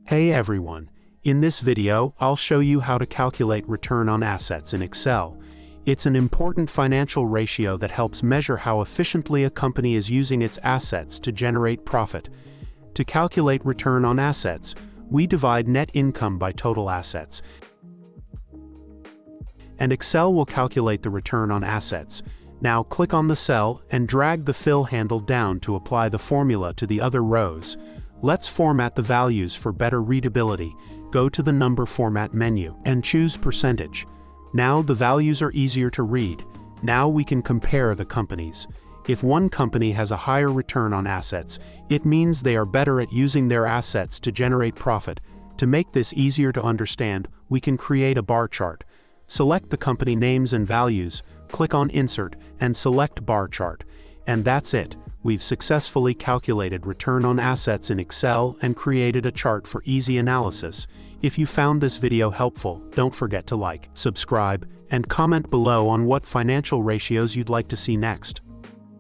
Hey everyone, in this video I'll show you how to calculate return on assets in Excel. It's an important financial ratio that helps measure how efficiently a company is using its assets to generate profit. To calculate return on assets, we divide net income by total assets, and Excel will calculate the return on assets. Now click on the cell and drag the fill handle down to apply the formula to the other rows. Let's format the values for better readability. Go to the number format menu and choose percentage. Now the values are easier to read. Now we can compare the companies. If one company has a higher return on assets, it means they are better at using their assets to generate profit. To make this easier to understand, we can create a bar chart. Select the company names and values, click on Insert, and select Bar Chart. And that's it. We've successfully calculated return on assets in Excel and created a chart for easy analysis. If you found this video helpful, don't forget to like, subscribe, and comment below on what financial ratios you'd like to see next.